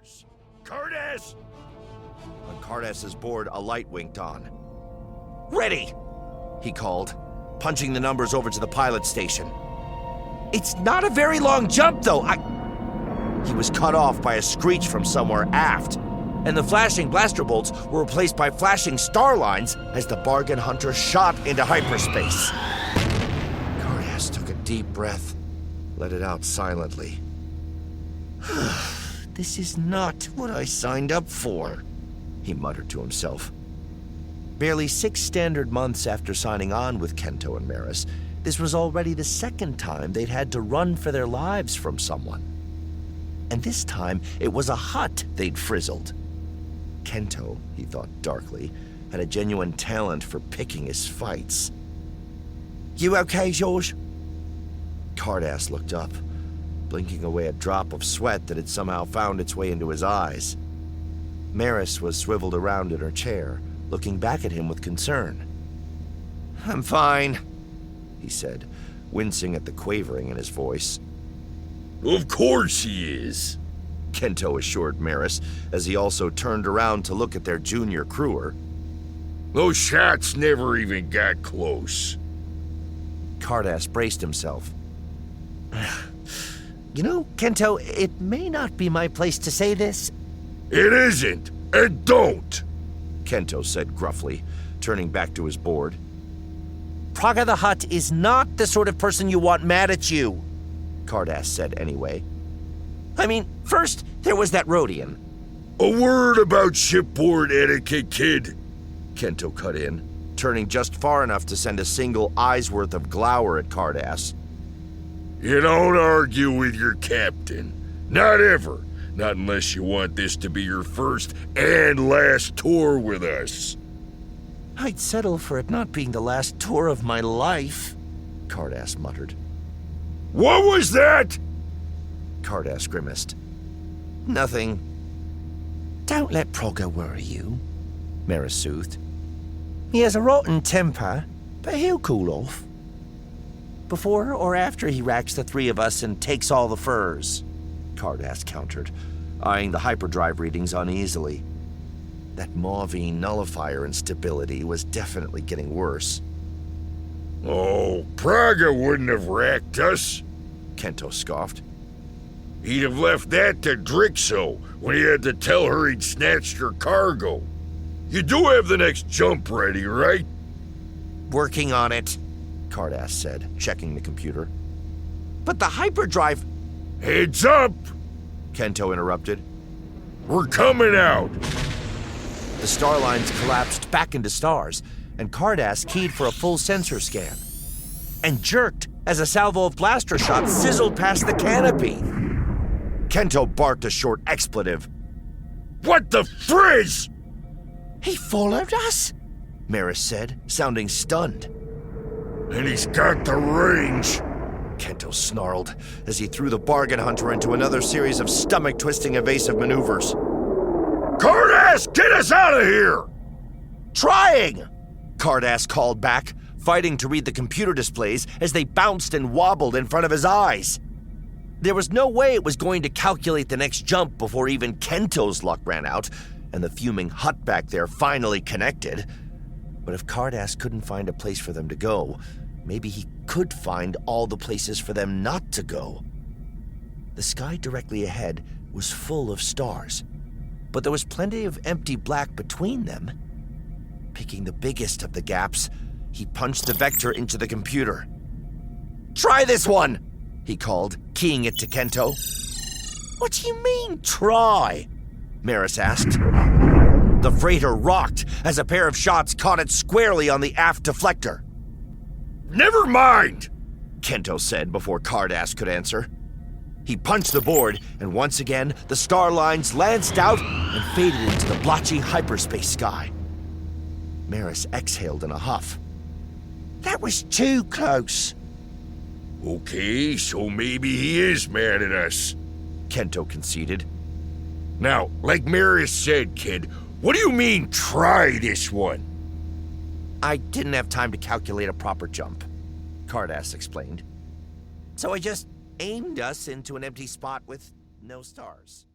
Masters. Curtis! On Cardas's board, a light winked on. Ready, he called, punching the numbers over to the pilot station. It's not a very long jump, though. He was cut off by a screech from somewhere aft, and the flashing blaster bolts were replaced by flashing star lines as the bargain hunter shot into hyperspace. Cardass took a deep breath, let it out silently. This is not what I signed up for, he muttered to himself. Barely 6 standard months after signing on with Kento and Maris, this was already the second time they'd had to run for their lives from someone. And this time, it was a hut they'd frizzled. Kento, he thought darkly, had a genuine talent for picking his fights. You okay, George? Cardass looked up, blinking away a drop of sweat that had somehow found its way into his eyes. Maris was swiveled around in her chair, looking back at him with concern. I'm fine, he said, wincing at the quavering in his voice. Of course he is, Kento assured Maris, as he also turned around to look at their junior crewer. Those shots never even got close. Cardass braced himself. You know, Kento, it may not be my place to say this. It isn't, and don't, Kento said gruffly, turning back to his board. Praga the Hutt is not the sort of person you want mad at you, Cardass said anyway. I mean, first, there was that Rhodian. A word about shipboard etiquette, kid, Kento cut in, turning just far enough to send a single eye's worth of glower at Cardass. You don't argue with your captain. Not ever. Not unless you want this to be your first and last tour with us. I'd settle for it not being the last tour of my life, Cardass muttered. What was that? Cardass grimaced. Nothing. Don't let Praga worry you, Maris soothed. He has a rotten temper, but he'll cool off. Before or after he racks the 3 of us and takes all the furs, Cardass countered, eyeing the hyperdrive readings uneasily. That Mauvine nullifier instability was definitely getting worse. Oh, Praga wouldn't have racked us, Kento scoffed. He'd have left that to Drixo when he had to tell her he'd snatched her cargo. You do have the next jump ready, right? Working on it, Cardass said, checking the computer. But the hyperdrive... Heads up, Kento interrupted. We're coming out. The star lines collapsed back into stars, and Cardass keyed for a full sensor scan. And jerked as a salvo of blaster shots sizzled past the canopy. Kento barked a short expletive. What the frizz? He followed us, Maris said, sounding stunned. And he's got the range, Kento snarled as he threw the bargain hunter into another series of stomach-twisting evasive maneuvers. Cardass, get us out of here! Trying! Cardass called back, fighting to read the computer displays as they bounced and wobbled in front of his eyes. There was no way it was going to calculate the next jump before even Kento's luck ran out, and the fuming hut back there finally connected. But if Cardass couldn't find a place for them to go, maybe he could find all the places for them not to go. The sky directly ahead was full of stars, but there was plenty of empty black between them. Picking the biggest of the gaps, he punched the vector into the computer. Try this one, he called, keying it to Kento. What do you mean, try? Maris asked. The freighter rocked as a pair of shots caught it squarely on the aft deflector. Never mind, Kento said before Cardass could answer. He punched the board, and once again, the star lines lanced out and faded into the blotchy hyperspace sky. Maris exhaled in a huff. That was too close. Okay, so maybe he is mad at us, Kento conceded. Now, like Maris said, kid, what do you mean, try this one? I didn't have time to calculate a proper jump, Cardass explained. So I just aimed us into an empty spot with no stars.